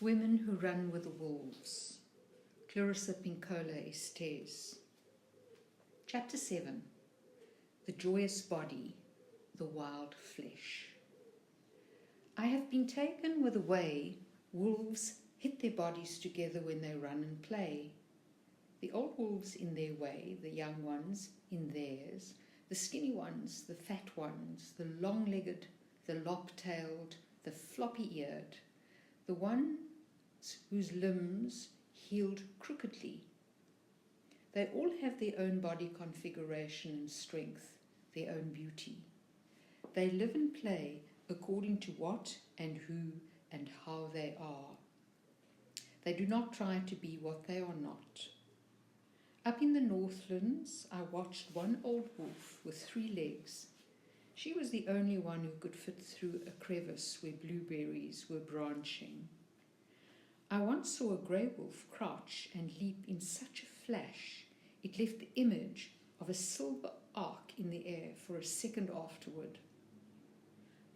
Women Who Run with the Wolves. Clarissa, Pinkola, Estés. Chapter 7. The Joyous Body, the Wild Flesh. I have been taken with the way wolves hit their bodies together when they run and play. The old wolves in their way, the young ones in theirs, the skinny ones, the fat ones, the long-legged, the lop-tailed, the floppy-eared, the ones whose limbs healed crookedly. They all have their own body configuration and strength, their own beauty. They live and play according to what and who and how they are. They do not try to be what they are not. Up in the Northlands, I watched one old wolf with 3 legs. She was the only one who could fit through a crevice where blueberries were branching. I once saw a grey wolf crouch and leap in such a flash, it left the image of a silver arc in the air for a second afterward.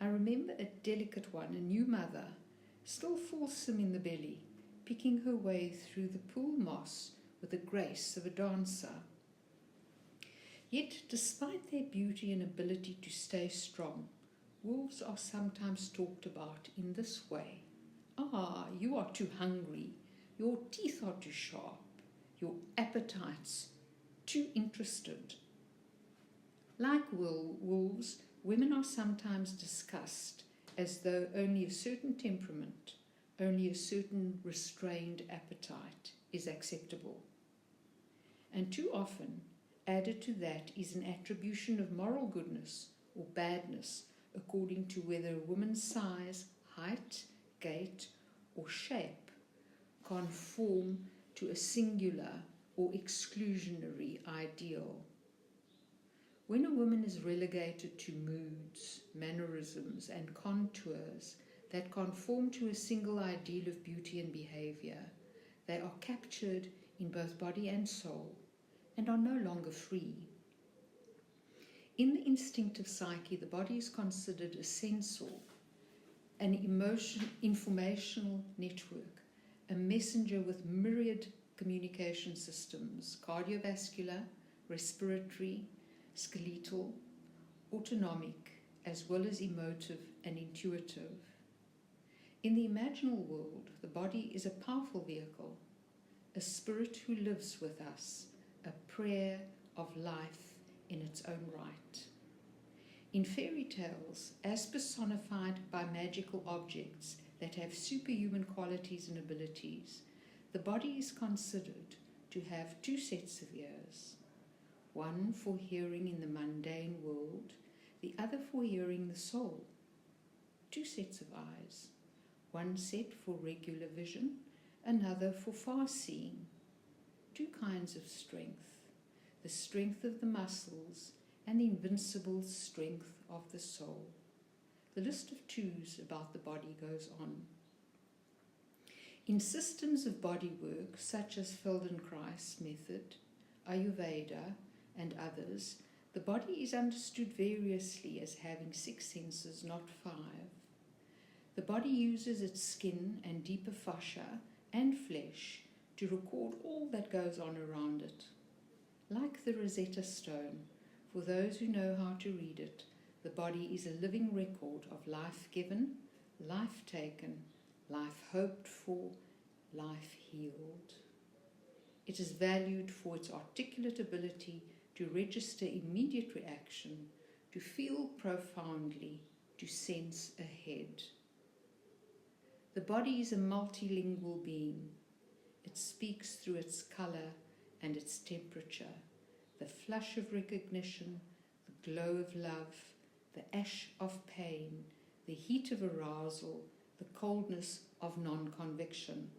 I remember a delicate one, a new mother, still fulsome in the belly, picking her way through the pool moss with the grace of a dancer. Yet, despite their beauty and ability to stay strong, wolves are sometimes talked about in this way. Ah, you are too hungry, your teeth are too sharp, your appetites too interested. Like wolves, women are sometimes discussed as though only a certain temperament, only a certain restrained appetite is acceptable. And too often, added to that is an attribution of moral goodness or badness according to whether a woman's size, height, gait, or shape conform to a singular or exclusionary ideal. When a woman is relegated to moods, mannerisms, and contours that conform to a single ideal of beauty and behavior, they are captured in both body and soul and are no longer free. In the instinctive psyche, the body is considered a sensor, an informational network, a messenger with myriad communication systems, cardiovascular, respiratory, skeletal, autonomic, as well as emotive and intuitive. In the imaginal world, the body is a powerful vehicle, a spirit who lives with us, a prayer of life in its own right. In fairy tales, as personified by magical objects that have superhuman qualities and abilities, the body is considered to have 2 sets of ears, one for hearing in the mundane world, the other for hearing the soul, 2 sets of eyes, one set for regular vision, another for far-seeing, 2 kinds of strength, the strength of the muscles and the invincible strength of the soul. The list of 2s about the body goes on. In systems of body work, such as Feldenkrais method, Ayurveda, and others, the body is understood variously as having 6 senses, not 5. The body uses its skin and deeper fascia and flesh to record all that goes on around it. Like the Rosetta Stone, for those who know how to read it, the body is a living record of life given, life taken, life hoped for, life healed. It is valued for its articulate ability to register immediate reaction, to feel profoundly, to sense ahead. The body is a multilingual being. It speaks through its color and its temperature, the flush of recognition, the glow of love, the ash of pain, the heat of arousal, the coldness of non-conviction.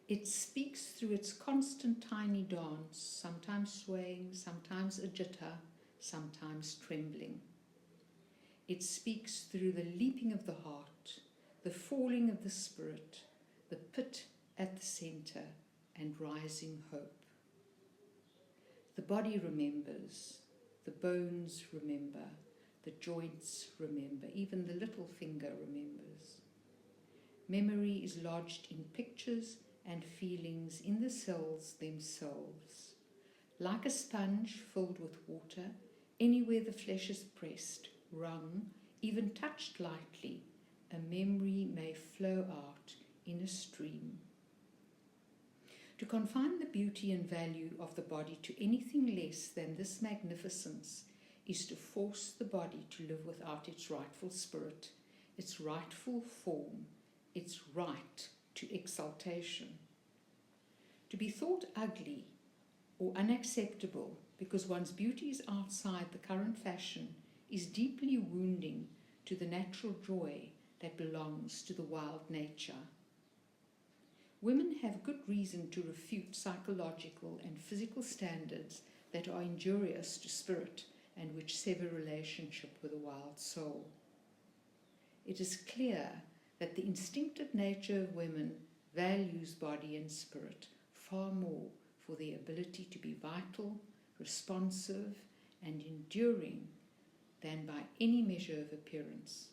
It speaks through its constant tiny dance, sometimes swaying, sometimes a jitter, sometimes trembling. It speaks through the leaping of the heart, the falling of the spirit, the pit at the center, and rising hope. The body remembers, the bones remember, the joints remember, even the little finger remembers. Memory is lodged in pictures and feelings in the cells themselves. Like a sponge filled with water, anywhere the flesh is pressed, wrung, even touched lightly, a memory may flow out in a stream. To confine the beauty and value of the body to anything less than this magnificence is to force the body to live without its rightful spirit, its rightful form, its right to exaltation. To be thought ugly or unacceptable because one's beauty is outside the current fashion is deeply wounding to the natural joy that belongs to the wild nature. Women have good reason to refute psychological and physical standards that are injurious to spirit and which sever relationship with the wild soul. It is clear that the instinctive nature of women values body and spirit far more for their ability to be vital, responsive, and enduring than by any measure of appearance.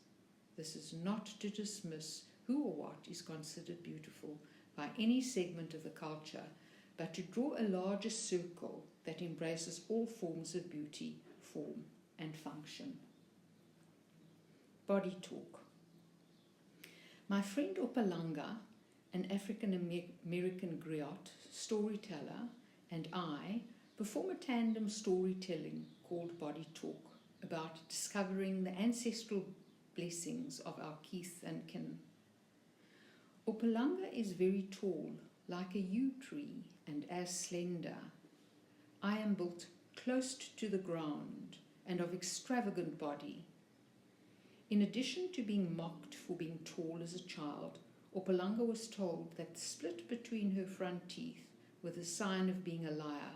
This is not to dismiss who or what is considered beautiful by any segment of the culture, but to draw a larger circle that embraces all forms of beauty, form, and function. Body talk. My friend Opalanga, an African-American griot, storyteller, and I perform a tandem storytelling called Body Talk about discovering the ancestral blessings of our kith and kin. Opalanga is very tall, like a yew tree, and as slender. I am built close to the ground and of extravagant body. In addition to being mocked for being tall as a child, Opalanga was told that the split between her front teeth was a sign of being a liar.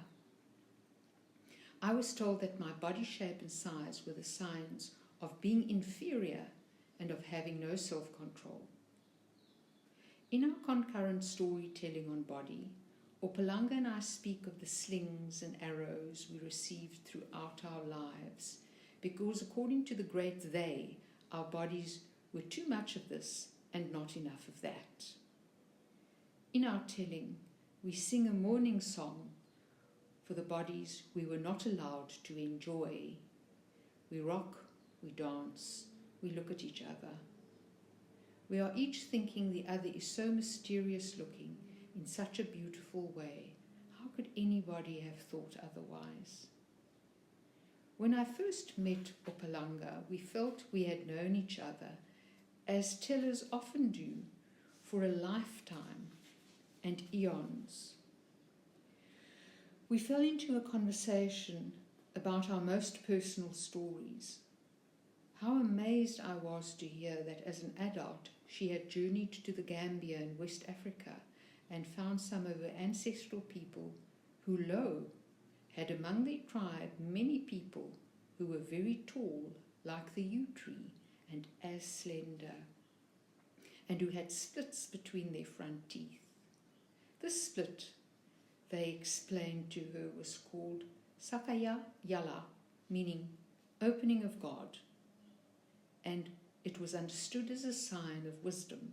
I was told that my body shape and size were the signs of being inferior and of having no self-control. In our concurrent storytelling on body, Opalanga and I speak of the slings and arrows we received throughout our lives, because according to the great they, our bodies were too much of this and not enough of that. In our telling, we sing a mourning song for the bodies we were not allowed to enjoy. We rock, we dance, we look at each other. We are each thinking the other is so mysterious looking in such a beautiful way. How could anybody have thought otherwise? When I first met Opalanga, we felt we had known each other, as tellers often do, for a lifetime and eons. We fell into a conversation about our most personal stories. How amazed I was to hear that as an adult she had journeyed to the Gambia in West Africa and found some of her ancestral people who, lo, had among their tribe many people who were very tall, like the yew tree, and as slender, and who had splits between their front teeth. This split, they explained to her, was called Sakaya Yala, meaning opening of God, and it was understood as a sign of wisdom.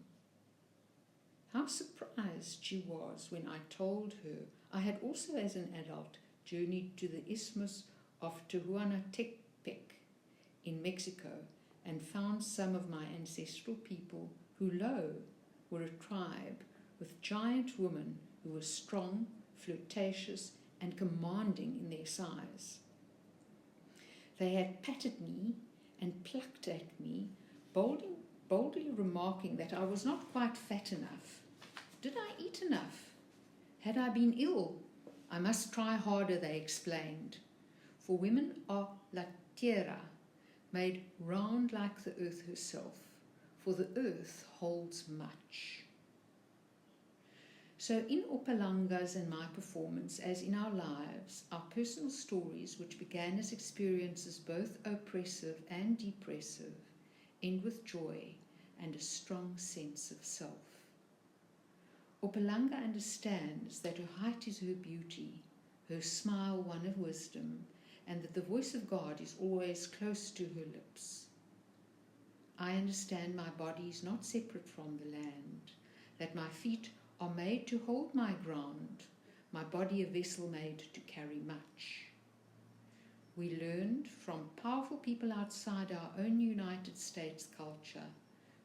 How surprised she was when I told her I had also as an adult journeyed to the Isthmus of Tehuantepec in Mexico and found some of my ancestral people who, lo, were a tribe with giant women who were strong, flirtatious, and commanding in their size. They had patted me and plucked at me, boldly remarking that I was not quite fat enough. Did I eat enough? Had I been ill? I must try harder, they explained. For women are la tierra, made round like the earth herself, for the earth holds much. So in Opalanga's and my performance, as in our lives, our personal stories, which began as experiences both oppressive and depressive, end with joy and a strong sense of self. Opalanga understands that her height is her beauty, her smile one of wisdom, and that the voice of God is always close to her lips. I understand my body is not separate from the land. that my feet are made to hold my ground, my body a vessel made to carry much. We learned from powerful people outside our own United States culture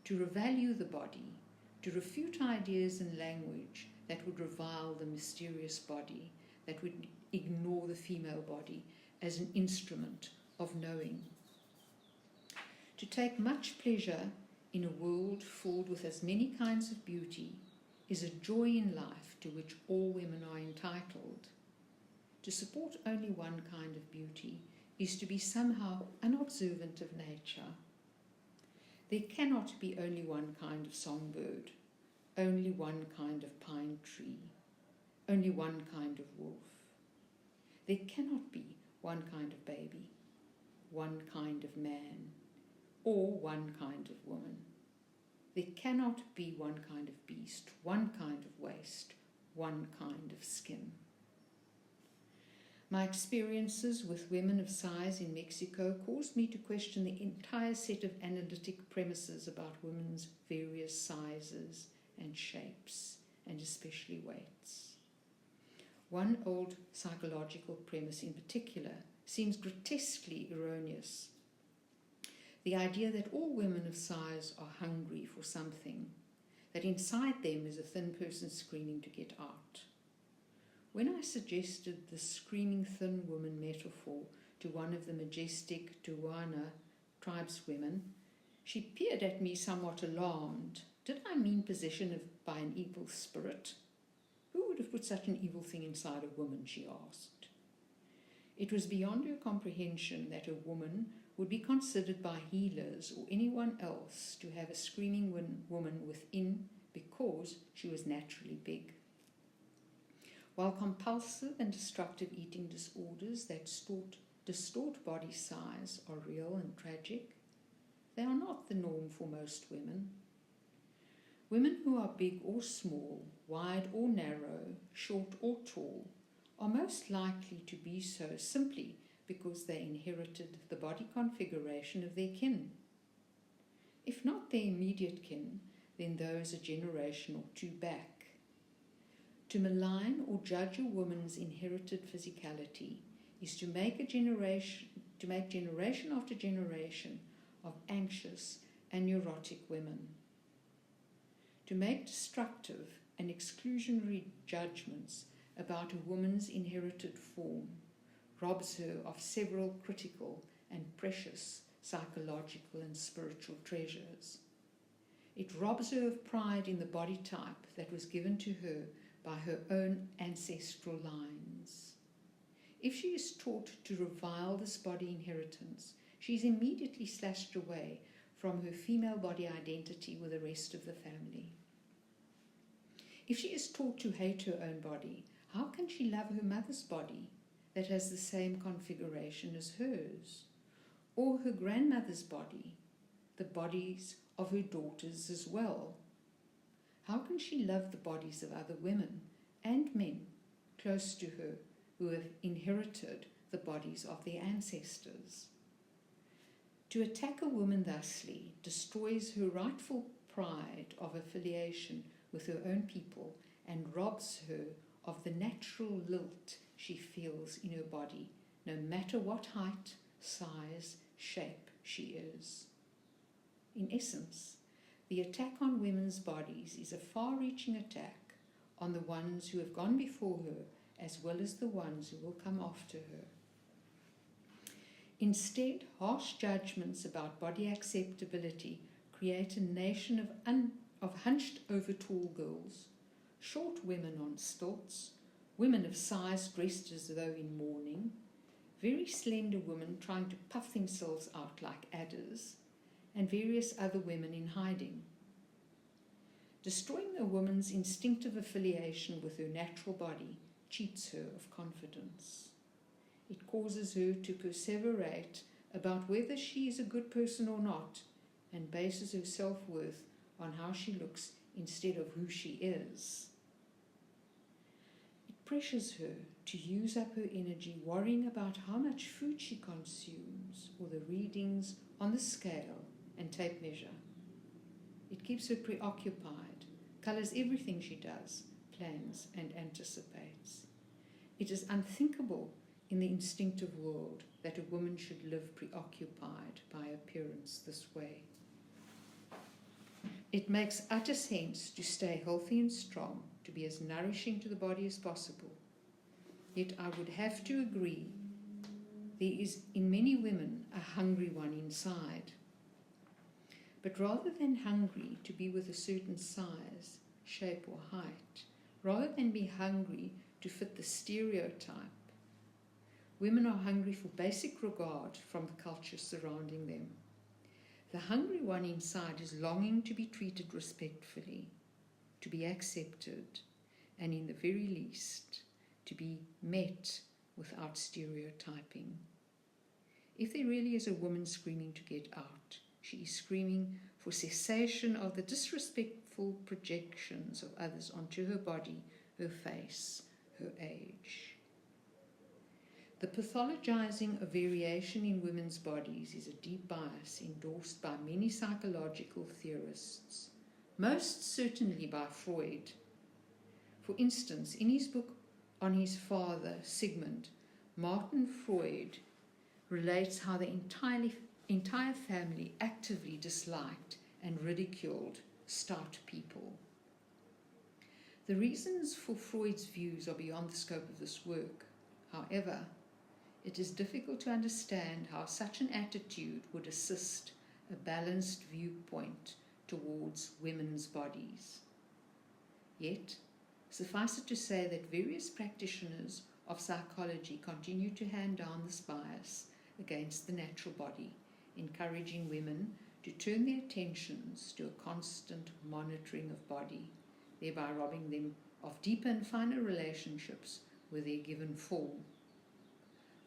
to revalue the body, to refute ideas and language that would revile the mysterious body, that would ignore the female body as an instrument of knowing. To take much pleasure in a world filled with as many kinds of beauty is a joy in life to which all women are entitled. To support only one kind of beauty is to be somehow unobservant of nature. There cannot be only one kind of songbird, only one kind of pine tree, only one kind of wolf. There cannot be one kind of baby, one kind of man, or one kind of woman. There cannot be one kind of beast, one kind of waist, one kind of skin. My experiences with women of size in Mexico caused me to question the entire set of analytic premises about women's various sizes and shapes, and especially weights. One old psychological premise in particular seems grotesquely erroneous. The idea that all women of size are hungry for something, that inside them is a thin person screaming to get out. When I suggested the screaming thin woman metaphor to one of the majestic Duana tribeswomen, she peered at me somewhat alarmed. Did I mean possession by an evil spirit? Who would have put such an evil thing inside a woman, she asked. It was beyond her comprehension that a woman would be considered by healers or anyone else to have a screaming woman within because she was naturally big. While compulsive and destructive eating disorders that distort body size are real and tragic, they are not the norm for most women. Women who are big or small, wide or narrow, short or tall, are most likely to be so simply because they inherited the body configuration of their kin. If not their immediate kin, then those a generation or two back. To malign or judge a woman's inherited physicality is to make generation after generation of anxious and neurotic women. To make destructive and exclusionary judgments about a woman's inherited form robs her of several critical and precious psychological and spiritual treasures. It robs her of pride in the body type that was given to her by her own ancestral lines. If she is taught to revile this body inheritance, she is immediately slashed away from her female body identity with the rest of the family. If she is taught to hate her own body, how can she love her mother's body that has the same configuration as hers, or her grandmother's body, the bodies of her daughters as well? How can she love the bodies of other women and men close to her who have inherited the bodies of their ancestors? To attack a woman thusly destroys her rightful pride of affiliation with her own people and robs her of the natural lilt she feels in her body, no matter what height, size, shape she is. In essence, the attack on women's bodies is a far-reaching attack on the ones who have gone before her as well as the ones who will come after her. Instead, harsh judgments about body acceptability create a nation of hunched-over tall girls, short women on stilts, women of size dressed as though in mourning, very slender women trying to puff themselves out like adders, and various other women in hiding. Destroying a woman's instinctive affiliation with her natural body cheats her of confidence. It causes her to perseverate about whether she is a good person or not, and bases her self-worth on how she looks instead of who she is. It pressures her to use up her energy worrying about how much food she consumes or the readings on the scale and tape measure. It keeps her preoccupied, colours everything she does, plans, and anticipates. It is unthinkable in the instinctive world that a woman should live preoccupied by appearance this way. It makes utter sense to stay healthy and strong, to be as nourishing to the body as possible. Yet I would have to agree there is in many women a hungry one inside. But rather than hungry to be with a certain size, shape or height, rather than be hungry to fit the stereotype, women are hungry for basic regard from the culture surrounding them. The hungry one inside is longing to be treated respectfully, to be accepted, and in the very least, to be met without stereotyping. If there really is a woman screaming to get out, she is screaming for cessation of the disrespectful projections of others onto her body, her face, her age. The pathologizing of variation in women's bodies is a deep bias endorsed by many psychological theorists, most certainly by Freud. For instance, in his book on his father, Sigmund, Martin Freud relates how the entire family actively disliked and ridiculed stout people. The reasons for Freud's views are beyond the scope of this work. However, it is difficult to understand how such an attitude would assist a balanced viewpoint towards women's bodies. Yet, suffice it to say that various practitioners of psychology continue to hand down this bias against the natural body, encouraging women to turn their attentions to a constant monitoring of body, thereby robbing them of deeper and finer relationships with their given form.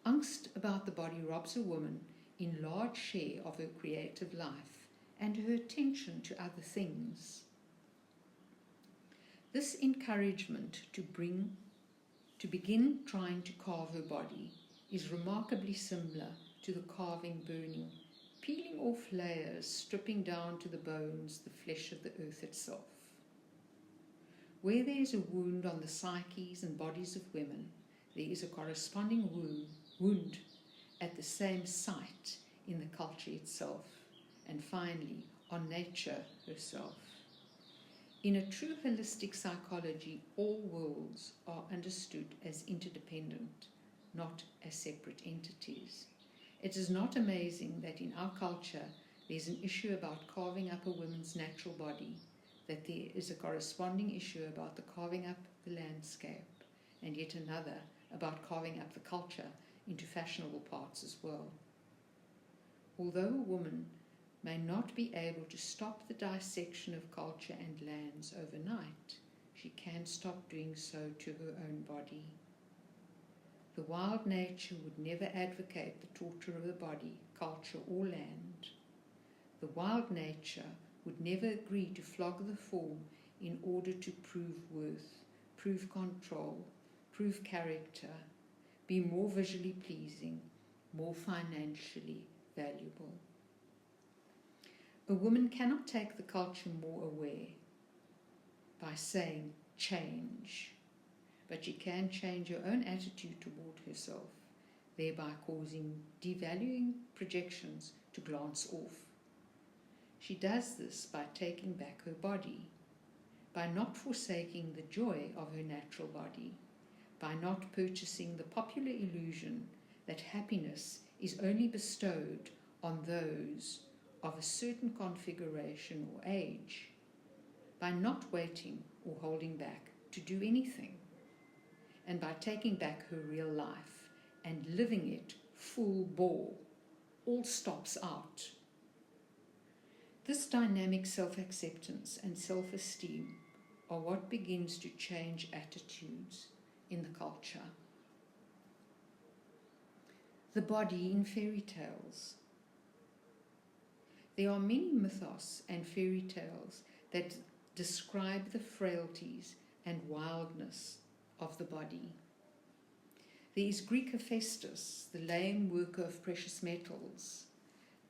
Angst about the body robs a woman in large share of her creative life and her attention to other things. This encouragement to begin trying to carve her body is remarkably similar to the carving burning, peeling off layers, stripping down to the bones the flesh of the earth itself. Where there is a wound on the psyches and bodies of women, there is a corresponding wound at the same site in the culture itself, and finally on nature herself. In a true holistic psychology, all worlds are understood as interdependent, not as separate entities. It is not amazing that in our culture there is an issue about carving up a woman's natural body, that there is a corresponding issue about the carving up the landscape, and yet another about carving up the culture into fashionable parts as well. Although a woman may not be able to stop the dissection of culture and lands overnight, she can stop doing so to her own body. The wild nature would never advocate the torture of the body, culture, or land. The wild nature would never agree to flog the form in order to prove worth, prove control, prove character, be more visually pleasing, more financially valuable. A woman cannot take the culture more aware by saying change, but she can change her own attitude toward herself, thereby causing devaluing projections to glance off. She does this by taking back her body, by not forsaking the joy of her natural body, by not purchasing the popular illusion that happiness is only bestowed on those of a certain configuration or age, by not waiting or holding back to do anything, and by taking back her real life and living it full bore, all stops out. This dynamic self-acceptance and self-esteem are what begins to change attitudes in the culture. The body in fairy tales. There are many mythos and fairy tales that describe the frailties and wildness of the body. There is Greek Estés, the lame worker of precious metals,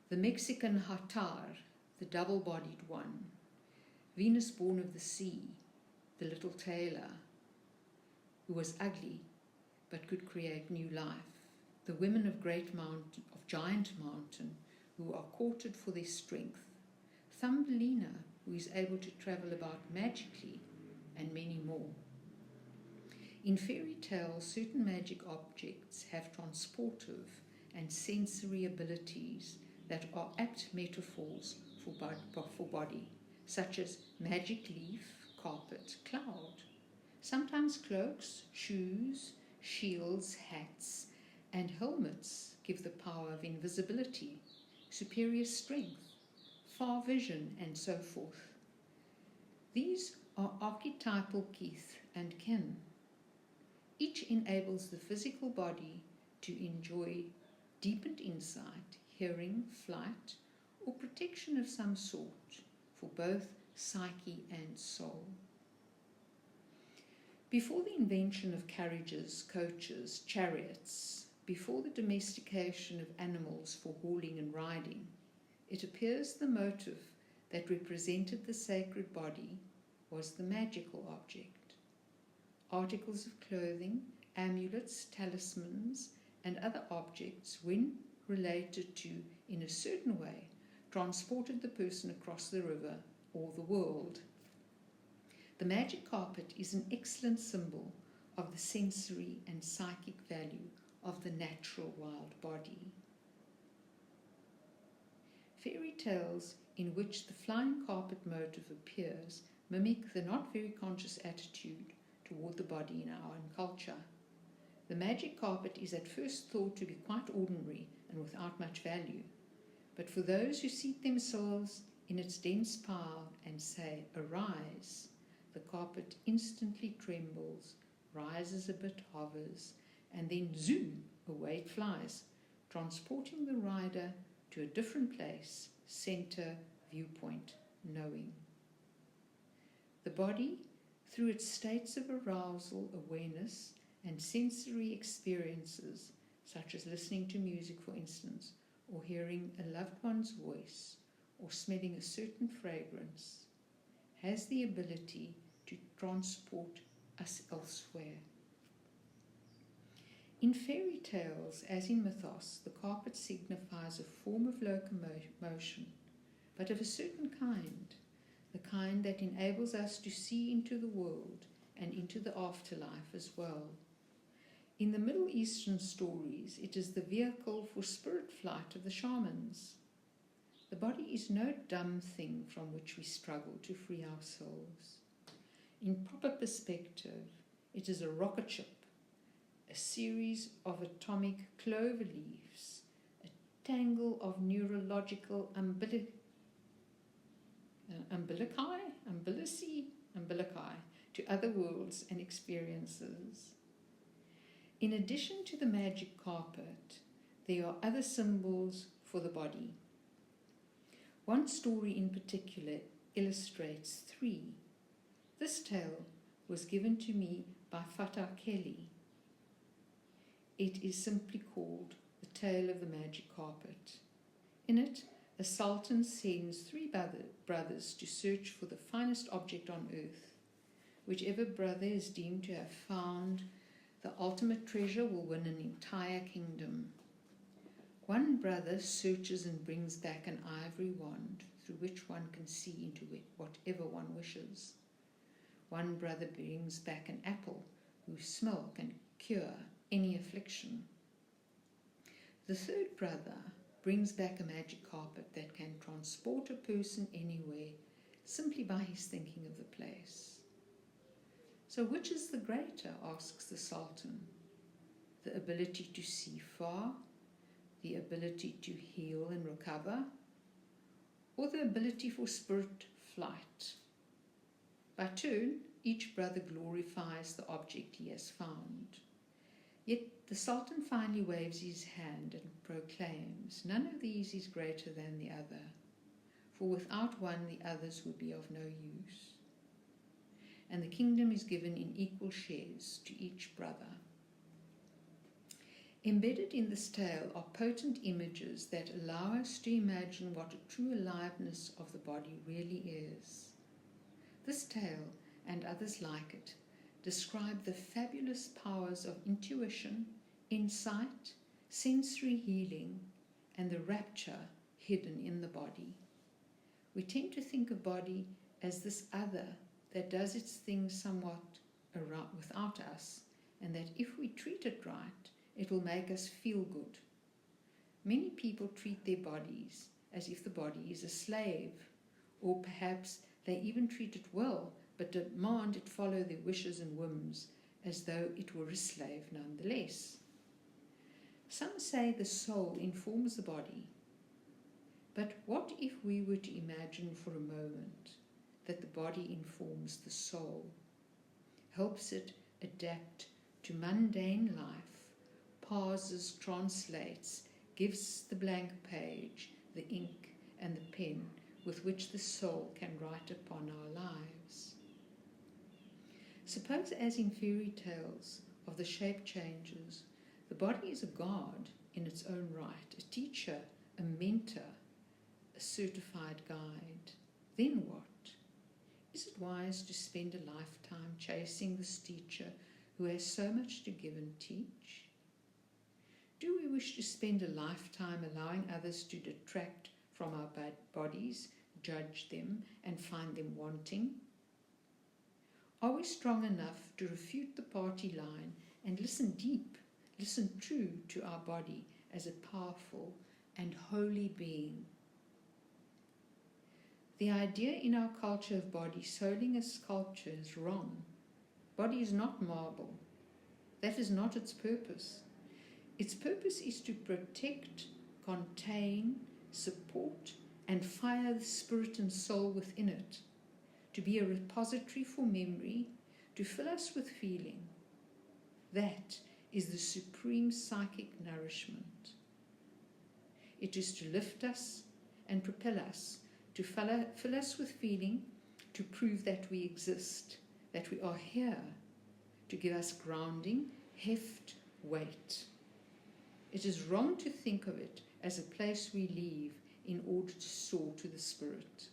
the Mexican Hatar, the double-bodied one, Venus born of the sea, the little tailor who was ugly but could create new life, the women of giant mountain who are courted for their strength, Thumbelina who is able to travel about magically, and many more. In fairy tales, certain magic objects have transportive and sensory abilities that are apt metaphors for body, such as magic leaf, carpet, cloud. Sometimes cloaks, shoes, shields, hats, and helmets give the power of invisibility, superior strength, far vision, and so forth. These are archetypal kith and kin. Each enables the physical body to enjoy deepened insight, hearing, flight, or protection of some sort for both psyche and soul. Before the invention of carriages, coaches, chariots, before the domestication of animals for hauling and riding, it appears the motive that represented the sacred body was the magical object. Articles of clothing, amulets, talismans, and other objects, when related to in a certain way, transported the person across the river or the world. The magic carpet is an excellent symbol of the sensory and psychic value of the natural wild body. Fairy tales in which the flying carpet motive appears mimic the not very conscious attitude toward the body in our own culture. The magic carpet is at first thought to be quite ordinary and without much value, but for those who seat themselves in its dense power and say, "Arise," the carpet instantly trembles, rises a bit, hovers, and then zoom, away it flies, transporting the rider to a different place, center, viewpoint, knowing. The body, through its states of arousal, awareness, and sensory experiences, such as listening to music, for instance, or hearing a loved one's voice, or smelling a certain fragrance, has the ability to transport us elsewhere. In fairy tales, as in mythos, the carpet signifies a form of locomotion, but of a certain kind, the kind that enables us to see into the world and into the afterlife as well. In the Middle Eastern stories, it is the vehicle for spirit flight of the shamans. The body is no dumb thing from which we struggle to free ourselves. In proper perspective, it is a rocket ship, a series of atomic clover leaves, a tangle of neurological umbilici to other worlds and experiences. In addition to the magic carpet, there are other symbols for the body. One story in particular illustrates three. This tale was given to me by Fatah Kelly. It is simply called The Tale of the Magic Carpet. In it, a sultan sends three brothers to search for the finest object on earth. Whichever brother is deemed to have found the ultimate treasure will win an entire kingdom. One brother searches and brings back an ivory wand through which one can see into whatever one wishes. One brother brings back an apple whose smell can cure any affliction. The third brother brings back a magic carpet that can transport a person anywhere simply by his thinking of the place. So which is the greater, asks the Sultan? The ability to see far, the ability to heal and recover, or the ability for spirit flight? By turn, each brother glorifies the object he has found. Yet the Sultan finally waves his hand and proclaims, none of these is greater than the other, for without one the others would be of no use. And the kingdom is given in equal shares to each brother. Embedded in this tale are potent images that allow us to imagine what a true aliveness of the body really is. This tale and others like it, describe the fabulous powers of intuition, insight, sensory healing, and the rapture hidden in the body. We tend to think of body as this other that does its thing somewhat without us, and that if we treat it right, it will make us feel good. Many people treat their bodies as if the body is a slave, or perhaps they even treat it well, but demand it follow their wishes and whims, as though it were a slave nonetheless. Some say the soul informs the body, but what if we were to imagine for a moment that the body informs the soul, helps it adapt to mundane life, pauses, translates, gives the blank page, the ink and the pen with which the soul can write upon our lives? Suppose, as in fairy tales of the shape changes, the body is a god in its own right, a teacher, a mentor, a certified guide. Then what? Is it wise to spend a lifetime chasing this teacher who has so much to give and teach? Do we wish to spend a lifetime allowing others to detract from our bodies, judge them, and find them wanting? Are we strong enough to refute the party line and listen deep, listen true to our body as a powerful and holy being? The idea in our culture of body souling a sculpture is wrong. Body is not marble. That is not its purpose. Its purpose is to protect, contain, support, and fire the spirit and soul within it, to be a repository for memory, to fill us with feeling. That is the supreme psychic nourishment. It is to lift us and propel us, to fill us with feeling, to prove that we exist, that we are here, to give us grounding, heft, weight. It is wrong to think of it as a place we leave in order to soar to the spirit.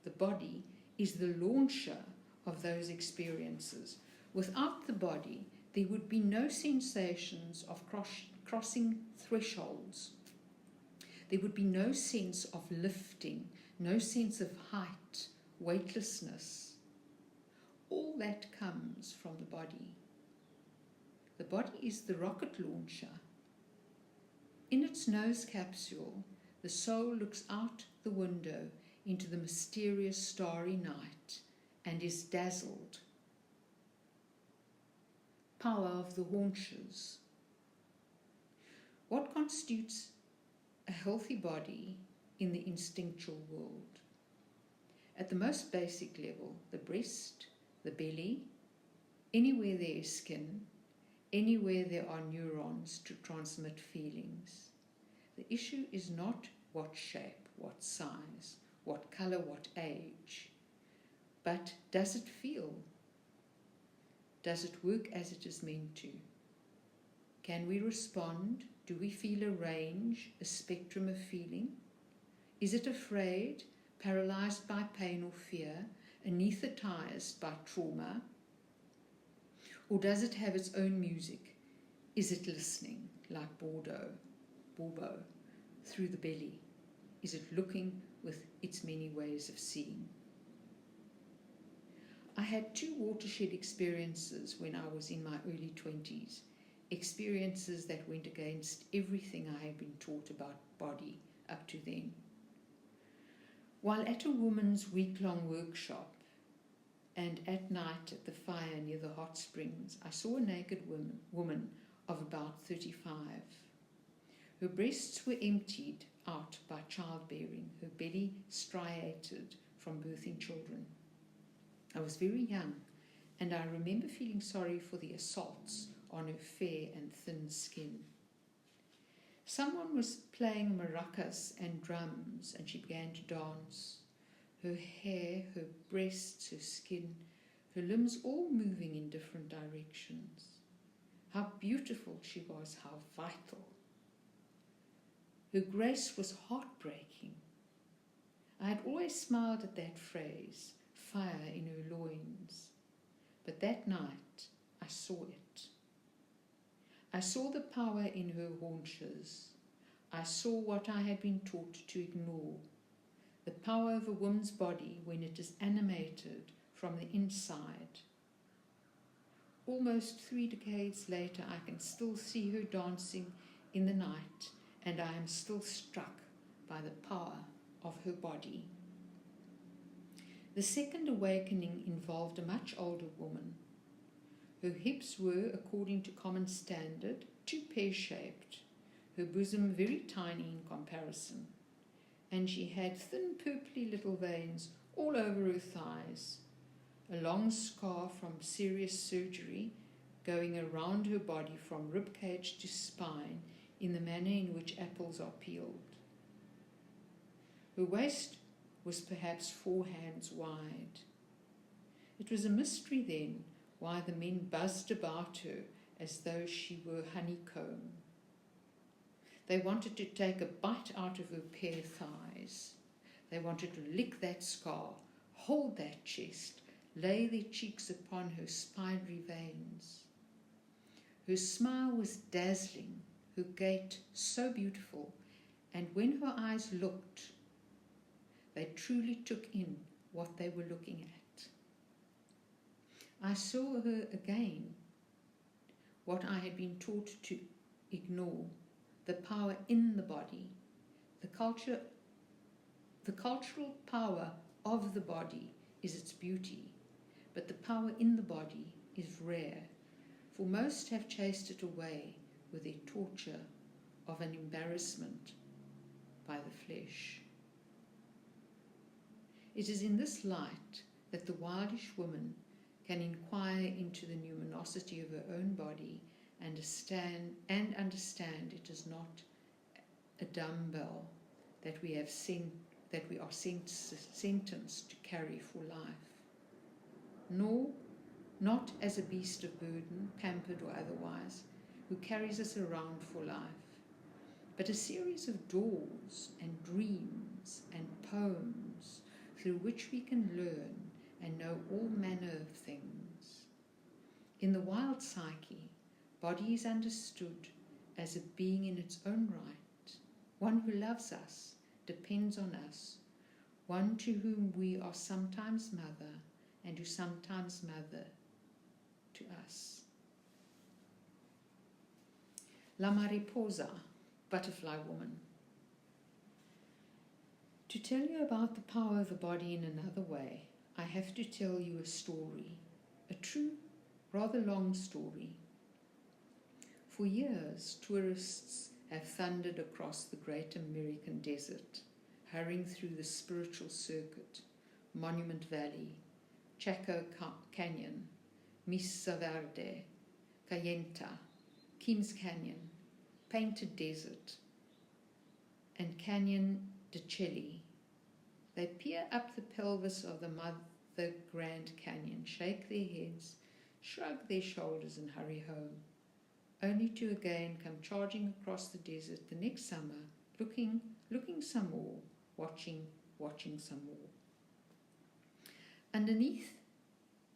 The body is the launcher of those experiences. Without the body, there would be no sensations of crossing thresholds. There would be no sense of lifting, no sense of height, weightlessness. All that comes from the body. The body is the rocket launcher. In its nose capsule, the soul looks out the window into the mysterious starry night and is dazzled. Power of the haunches. What constitutes a healthy body in the instinctual world? At the most basic level, the breast, the belly, anywhere there is skin, anywhere there are neurons to transmit feelings. The issue is not what shape, what size, what color, what age, but does it feel? Does it work as it is meant to? Can we respond? Do we feel a range, a spectrum of feeling? Is it afraid, paralyzed by pain or fear, anesthetized by trauma? Or does it have its own music? Is it listening, like Borbo, through the belly? Is it looking with its many ways of seeing? I had 2 watershed experiences when I was in my early 20s, experiences that went against everything I had been taught about body up to then. While at a woman's week-long workshop, and at night at the fire near the hot springs, I saw a naked woman of about 35. Her breasts were emptied out by childbearing, her belly striated from birthing children. I was very young, and I remember feeling sorry for the assaults on her fair and thin skin. Someone was playing maracas and drums, and she began to dance. Her hair, her breasts, her skin, her limbs all moving in different directions. How beautiful she was, how vital. Her grace was heartbreaking. I had always smiled at that phrase, fire in her loins. But that night I saw it. I saw the power in her haunches. I saw what I had been taught to ignore, the power of a woman's body when it is animated from the inside. Almost 3 decades later, I can still see her dancing in the night, and I am still struck by the power of her body. The second awakening involved a much older woman. Her hips were, according to common standard, too pear-shaped, her bosom very tiny in comparison, and she had thin purply little veins all over her thighs, a long scar from serious surgery going around her body from ribcage to spine in the manner in which apples are peeled. Her waist was perhaps 4 hands wide. It was a mystery then why the men buzzed about her as though she were honeycomb. They wanted to take a bite out of her pear thighs. They wanted to lick that scar, hold that chest, lay their cheeks upon her spidery veins. Her smile was dazzling, her gait so beautiful, and when her eyes looked, they truly took in what they were looking at. I saw her again, what I had been taught to ignore, the power in the body, the cultural power of the body is its beauty, but the power in the body is rare, for most have chased it away with their torture of an embarrassment by the flesh. It is in this light that the wildish woman can inquire into the numinosity of her own body and understand it is not a dumbbell that we are sentenced to carry for life, nor not as a beast of burden, pampered or otherwise, who carries us around for life, but a series of doors and dreams and poems through which we can learn and know all manner of things. In the wild psyche, body is understood as a being in its own right, one who loves us, depends on us, one to whom we are sometimes mother and who sometimes mother to us. La Mariposa, butterfly woman. To tell you about the power of the body in another way, I have to tell you a story, a true, rather long story. For years, tourists have thundered across the great American desert, hurrying through the spiritual circuit, Monument Valley, Chaco Canyon, Mesa Verde, Cayenta, Kings Canyon, Painted Desert, and Canyon de Chile. They peer up the pelvis of the Mother Grand Canyon, shake their heads, shrug their shoulders and hurry home, only to again come charging across the desert the next summer, looking some more, watching some more. Underneath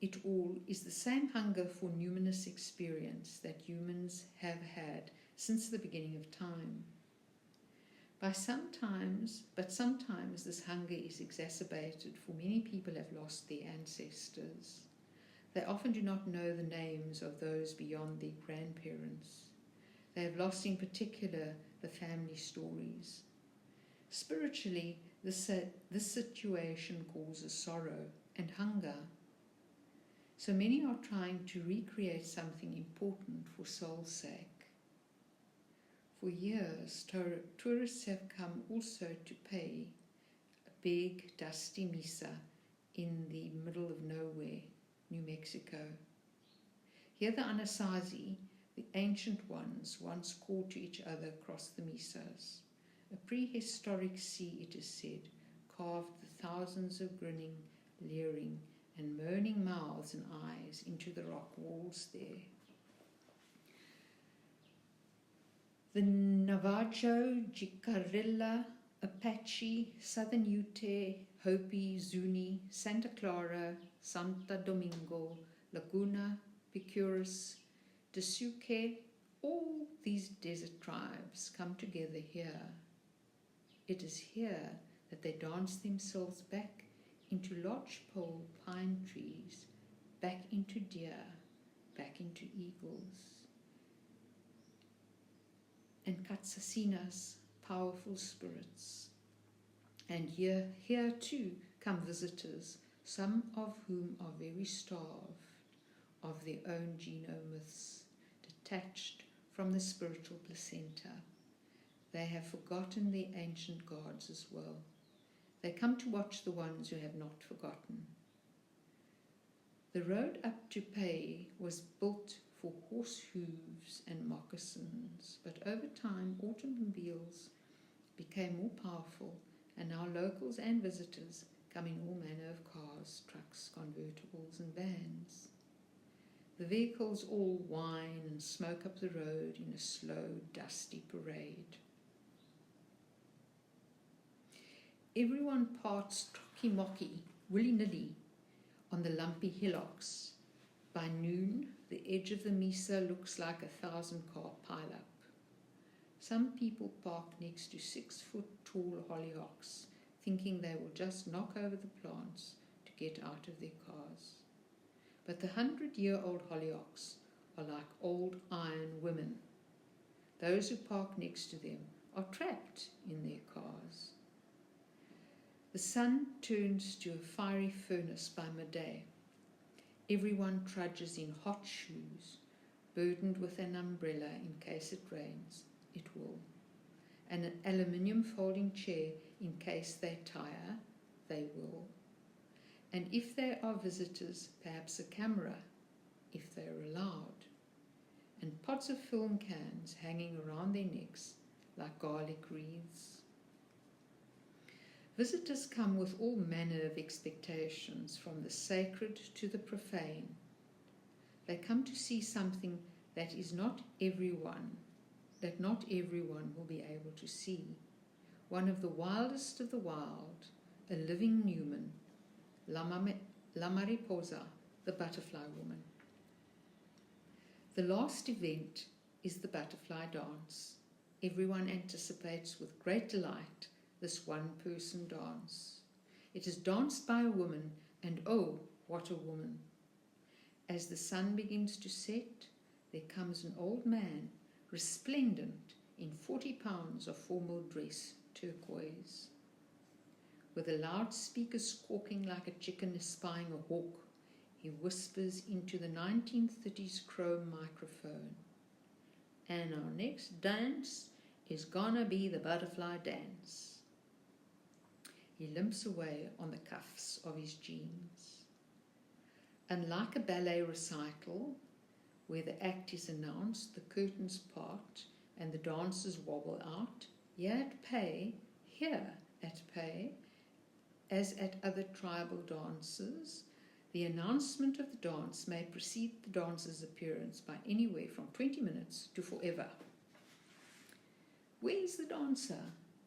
it all is the same hunger for numinous experience that humans have had since the beginning of time. But sometimes this hunger is exacerbated, for many people have lost their ancestors. They often do not know the names of those beyond their grandparents. They have lost in particular the family stories. Spiritually, this situation causes sorrow and hunger. So many are trying to recreate something important for soul's sake. For years, tourists have come also to pay a big, dusty mesa in the middle of nowhere, New Mexico. Here the Anasazi, the ancient ones, once called to each other across the mesas. A prehistoric sea, it is said, carved the thousands of grinning, leering, and moaning mouths and eyes into the rock walls there. The Navajo, Jicarilla, Apache, Southern Ute, Hopi, Zuni, Santa Clara, Santa Domingo, Laguna, Picurus, Desuke, all these desert tribes come together here. It is here that they dance themselves back into lodgepole pine trees, back into deer, back into eagles. And Katsasinas, powerful spirits. And here too come visitors, some of whom are very starved of their own genomyths, detached from the spiritual placenta. They have forgotten their ancient gods as well. They come to watch the ones who have not forgotten. The road up to Pei was built for horse hooves and moccasins, but over time automobiles became more powerful, and now locals and visitors come in all manner of cars, trucks, convertibles and vans. The vehicles all whine and smoke up the road in a slow, dusty parade. Everyone parts trocky-mocky, willy-nilly, on the lumpy hillocks. By noon, the edge of the mesa looks like 1,000-car pile-up. Some people park next to 6-foot-tall hollyhocks, thinking they will just knock over the plants to get out of their cars. But the 100-year-old hollyhocks are like old iron women. Those who park next to them are trapped in their cars. The sun turns to a fiery furnace by midday. Everyone trudges in hot shoes, burdened with an umbrella in case it rains. It will. And an aluminium folding chair in case they tire. They will. And if there are visitors, perhaps a camera, if they are allowed. And pots of film cans hanging around their necks like garlic wreaths. Visitors come with all manner of expectations, from the sacred to the profane. They come to see something that not everyone will be able to see. One of the wildest of the wild, a living numen, La Mariposa, the butterfly woman. The last event is the butterfly dance. Everyone anticipates with great delight this one-person dance. It is danced by a woman, and oh, what a woman. As the sun begins to set, there comes an old man, resplendent in 40 pounds of formal dress, turquoise. With a loudspeaker squawking like a chicken espying a hawk, he whispers into the 1930s chrome microphone. And our next dance is gonna be the butterfly dance. He limps away on the cuffs of his jeans. Unlike a ballet recital, where the act is announced, the curtains part, and the dancers wobble out, here at Pei, as at other tribal dances, the announcement of the dance may precede the dancer's appearance by anywhere from 20 minutes to forever. Where's the dancer?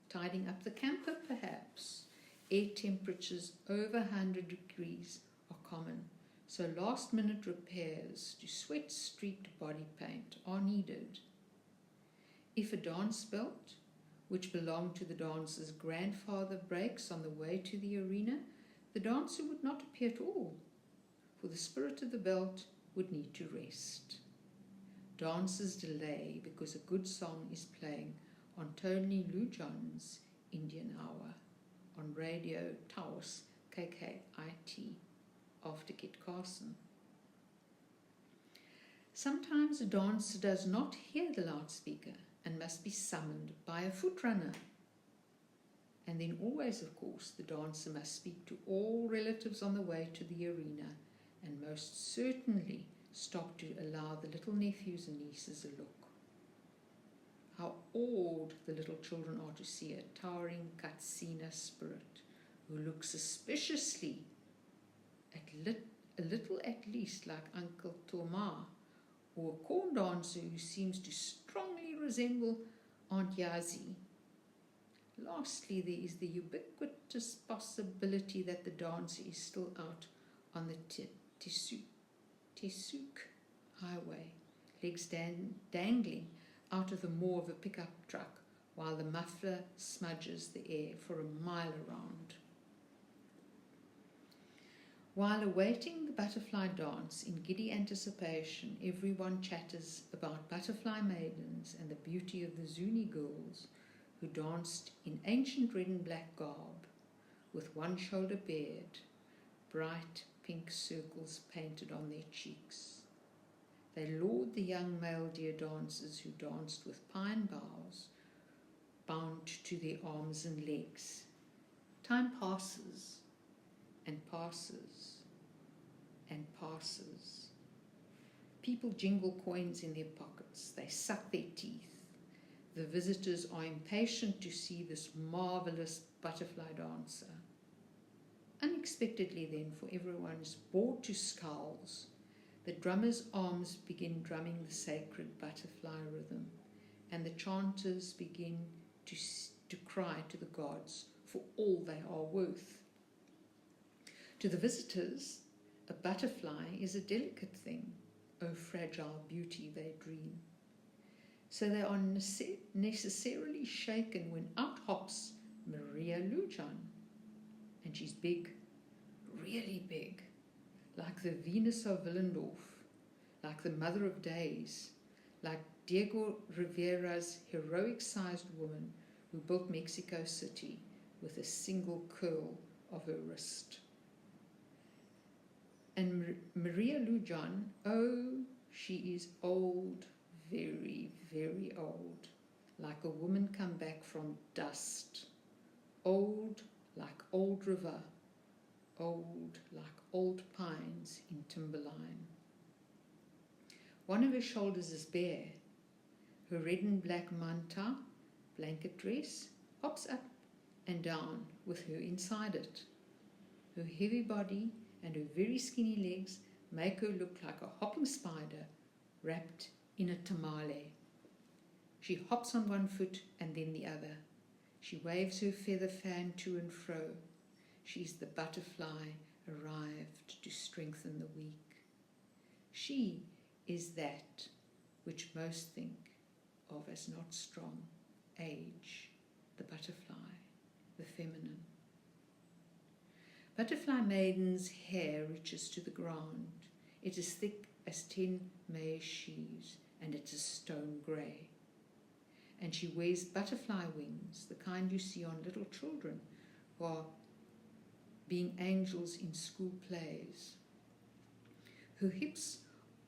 Tidying up the camper, perhaps? Air temperatures over 100 degrees are common, so last-minute repairs to sweat-streaked body paint are needed. If a dance belt, which belonged to the dancer's grandfather, breaks on the way to the arena, the dancer would not appear at all, for the spirit of the belt would need to rest. Dancers delay because a good song is playing on Tony Lujan's Indian Hour, on Radio Taos, KKIT, after Kit Carson. Sometimes a dancer does not hear the loudspeaker and must be summoned by a footrunner. And then always, of course, the dancer must speak to all relatives on the way to the arena, and most certainly stop to allow the little nephews and nieces a look. How awed the little children are to see a towering Katsina spirit who looks suspiciously, a little at least like Uncle Toma, or a corn dancer who seems to strongly resemble Aunt Yazi. Lastly, there is the ubiquitous possibility that the dancer is still out on the Tesuk highway, legs dangling out of the maw of a pickup truck while the muffler smudges the air for a mile around. While awaiting the butterfly dance in giddy anticipation, everyone chatters about butterfly maidens and the beauty of the Zuni girls who danced in ancient red and black garb, with one shoulder bared, bright pink circles painted on their cheeks. They laud the young male deer dancers who danced with pine boughs bound to their arms and legs. Time passes and passes and passes. People jingle coins in their pockets. They suck their teeth. The visitors are impatient to see this marvelous butterfly dancer. Unexpectedly then, for everyone is bored to skulls, the drummer's arms begin drumming the sacred butterfly rhythm, and the chanters begin to cry to the gods for all they are worth. To the visitors, a butterfly is a delicate thing, O fragile beauty they dream. So they are necessarily shaken when out hops Maria Lujan. And she's big, really big, like the Venus of Willendorf, like the Mother of Days, like Diego Rivera's heroic-sized woman who built Mexico City with a single curl of her wrist. And Maria Lujan, oh, she is old, very, very old, like a woman come back from dust, old like old river, old like old pines in timberline. One of her shoulders is bare. Her red and black manta, blanket dress, hops up and down with her inside it. Her heavy body and her very skinny legs make her look like a hopping spider wrapped in a tamale. She hops on one foot and then the other. She waves her feather fan to and fro. She's the butterfly arrived to strengthen the weak. She is that which most think of as not strong, age, the butterfly, the feminine. Butterfly maiden's hair reaches to the ground. It is thick as 10 maize sheaves, and it is stone grey. And she wears butterfly wings, the kind you see on little children who are being angels in school plays. Her hips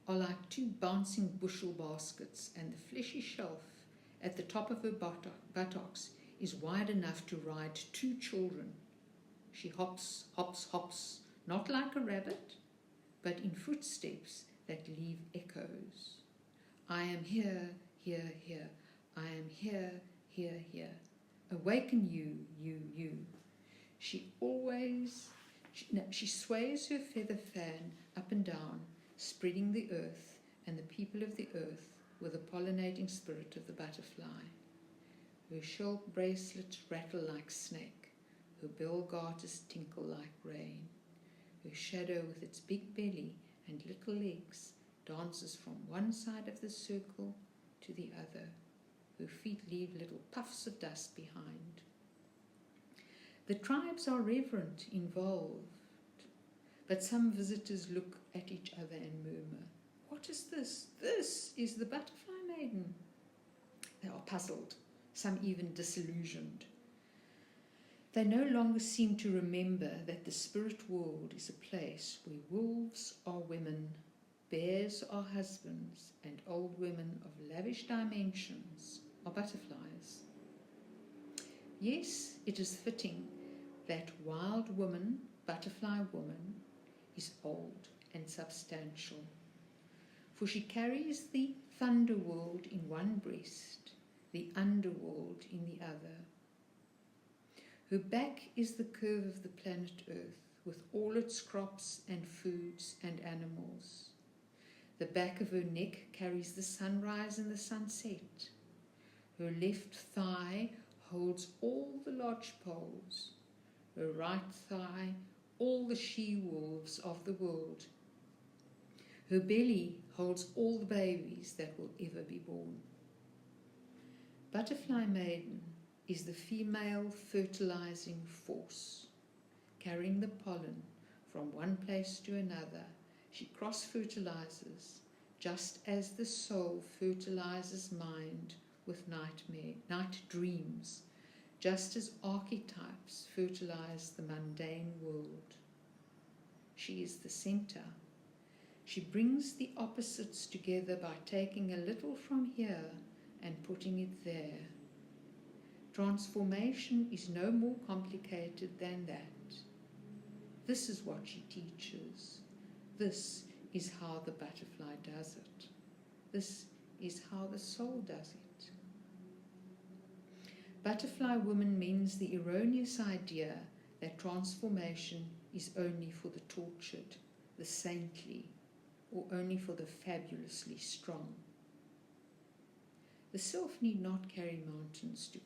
are like 2 bouncing bushel baskets, and the fleshy shelf at the top of her buttocks is wide enough to ride 2 children. She hops, hops, hops, not like a rabbit, but in footsteps that leave echoes. I am here, here, here. I am here, here, here. Awaken you, you, you. She sways her feather fan up and down, spreading the earth and the people of the earth with the pollinating spirit of the butterfly. Her shell bracelets rattle like snake. Her bell garters tinkle like rain. Her shadow with its big belly and little legs dances from one side of the circle to the other. Her feet leave little puffs of dust behind. The tribes are reverent, involved, but some visitors look at each other and murmur, "What is this? This is the butterfly maiden." They are puzzled, some even disillusioned. They no longer seem to remember that the spirit world is a place where wolves are women, bears are husbands, and old women of lavish dimensions are butterflies. Yes, it is fitting that wild woman, butterfly woman, is old and substantial, for she carries the thunder world in one breast, the underworld in the other. Her back is the curve of the planet Earth, with all its crops and foods and animals. The back of her neck carries the sunrise and the sunset. Her left thigh holds all the lodgepoles, her right thigh all the she-wolves of the world. Her belly holds all the babies that will ever be born. Butterfly maiden is the female fertilizing force, carrying the pollen from one place to another. She cross-fertilizes, just as the soul fertilizes mind with night dreams, just as archetypes fertilize the mundane world. She is the center. She brings the opposites together by taking a little from here and putting it there. Transformation is no more complicated than that. This is what she teaches. This is how the butterfly does it. This is how the soul does it. Butterfly woman means the erroneous idea that transformation is only for the tortured, the saintly, or only for the fabulously strong. The self need not carry mountains to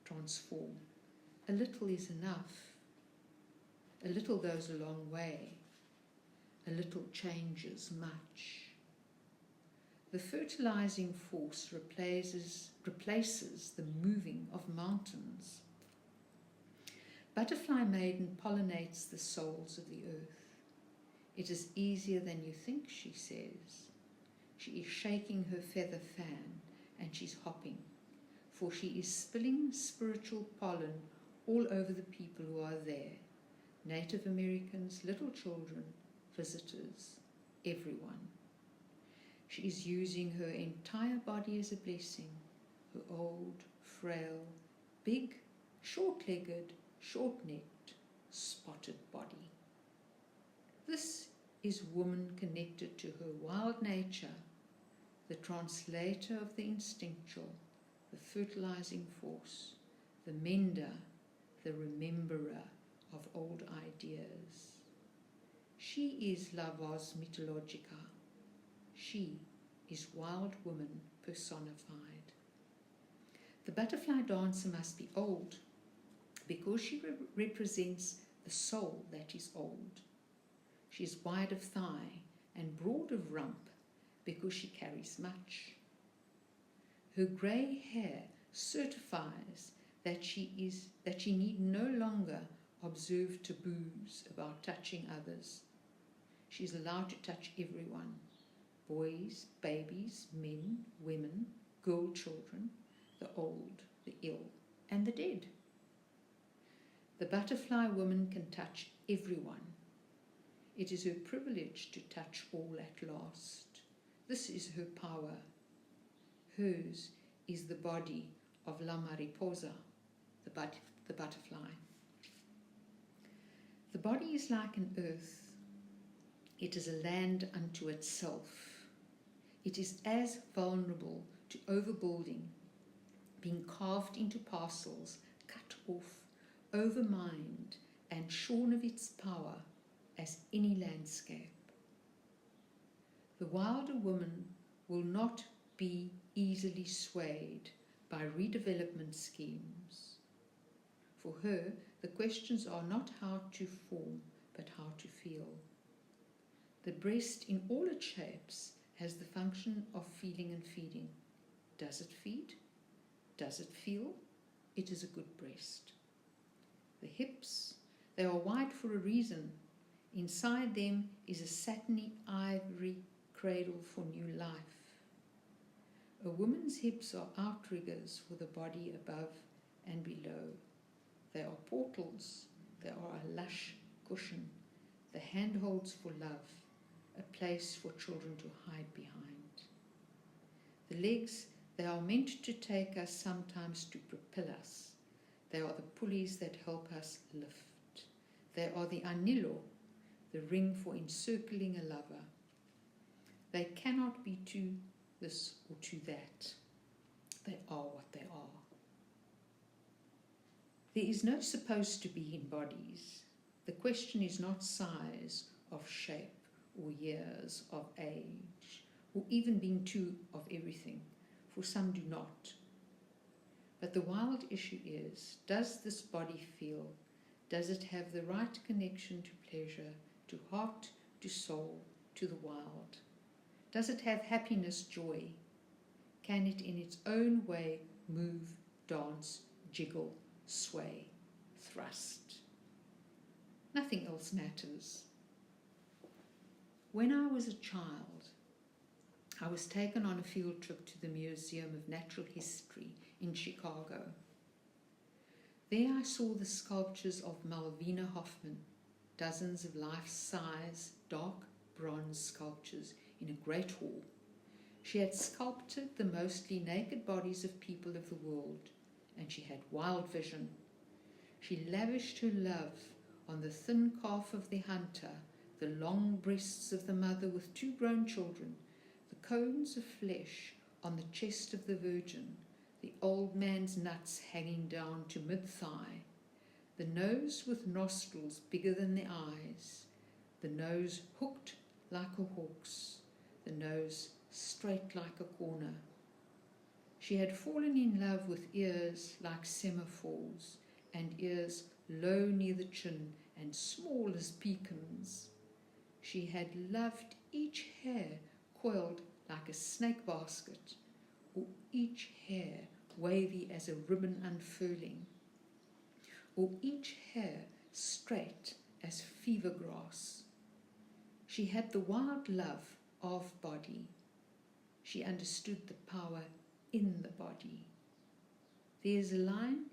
transform. A little is enough. A little goes a long way. A little changes much. The fertilizing force replaces the moving of mountains. Butterfly maiden pollinates the souls of the earth. It is easier than you think, she says. She is shaking her feather fan and she's hopping, for she is spilling spiritual pollen all over the people who are there. Native Americans, little children, visitors, everyone. She is using her entire body as a blessing, her old, frail, big, short-legged, short-necked, spotted body. This is woman connected to her wild nature, the translator of the instinctual, the fertilizing force, the mender, the rememberer of old ideas. She is la voz mythologica. She is wild woman personified. The butterfly dancer must be old because she represents the soul that is old. She is wide of thigh and broad of rump because she carries much. Her grey hair certifies that she need no longer observe taboos about touching others. She is allowed to touch everyone. Boys, babies, men, women, girl children, the old, the ill, and the dead. The butterfly woman can touch everyone. It is her privilege to touch all at last. This is her power. Hers is the body of la mariposa, the butterfly. The body is like an earth. It is a land unto itself. It is as vulnerable to overbuilding, being carved into parcels, cut off, overmined, and shorn of its power as any landscape. The wilder woman will not be easily swayed by redevelopment schemes. For her, the questions are not how to form, but how to feel. The breast in all its shapes has the function of feeling and feeding. Does it feed? Does it feel? It is a good breast. The hips, they are wide for a reason. Inside them is a satiny ivory cradle for new life. A woman's hips are outriggers for the body above and below. They are portals. They are a lush cushion, the handholds for love, a place for children to hide behind. The legs, they are meant to take us sometimes to propel us. They are the pulleys that help us lift. They are the anillo, the ring for encircling a lover. They cannot be to this or to that. They are what they are. There is no supposed to be in bodies. The question is not size of shape or years of age, or even being two of everything, for some do not. But the wild issue is, does this body feel? Does it have the right connection to pleasure, to heart, to soul, to the wild? Does it have happiness, joy? Can it in its own way move, dance, jiggle, sway, thrust? Nothing else matters. When I was a child, I was taken on a field trip to the Museum of Natural History in Chicago. There I saw the sculptures of Melvina Hoffman, dozens of life-size, dark bronze sculptures in a great hall. She had sculpted the mostly naked bodies of people of the world, and she had wild vision. She lavished her love on the thin calf of the hunter, the long breasts of the mother with 2 grown children, the cones of flesh on the chest of the virgin, the old man's nuts hanging down to mid-thigh, the nose with nostrils bigger than the eyes, the nose hooked like a hawk's, the nose straight like a corner. She had fallen in love with ears like semaphores, and ears low near the chin and small as pecans. She had loved each hair coiled like a snake basket, or each hair wavy as a ribbon unfurling, or each hair straight as fever grass. She had the wild love of body. She understood the power in the body. There is a line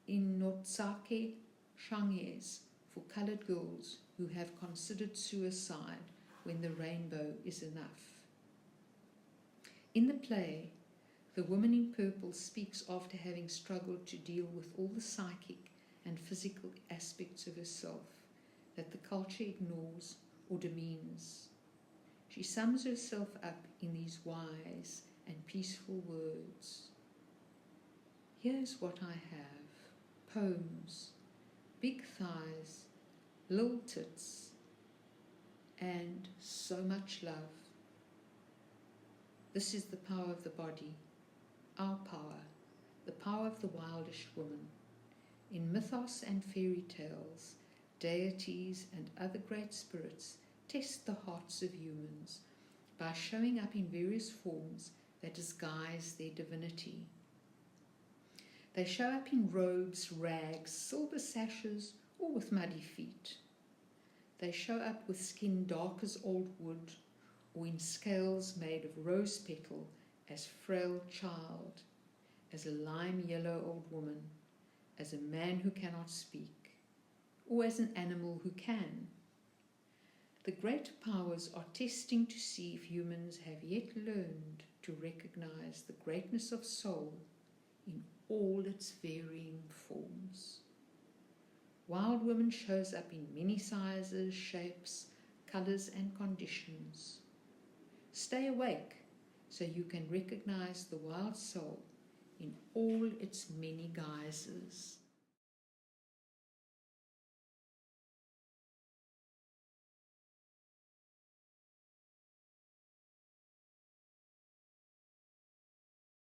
in Notsake Shanges for colored girls who have considered suicide when the rainbow is enough. In the play, the woman in purple speaks after having struggled to deal with all the psychic and physical aspects of herself that the culture ignores or demeans. She sums herself up in these wise and peaceful words. Here's what I have: poems, big thighs, little tits, and so much love. This is the power of the body, our power, the power of the wildish woman. In mythos and fairy tales, deities and other great spirits test the hearts of humans by showing up in various forms that disguise their divinity. They show up in robes, rags, silver sashes, or with muddy feet. They show up with skin dark as old wood, or in scales made of rose petal, as frail child, as a lime yellow old woman, as a man who cannot speak, or as an animal who can. The great powers are testing to see if humans have yet learned to recognize the greatness of soul in all its varying forms. Wild Woman shows up in many sizes, shapes, colors, and conditions. Stay awake so you can recognize the wild soul in all its many guises.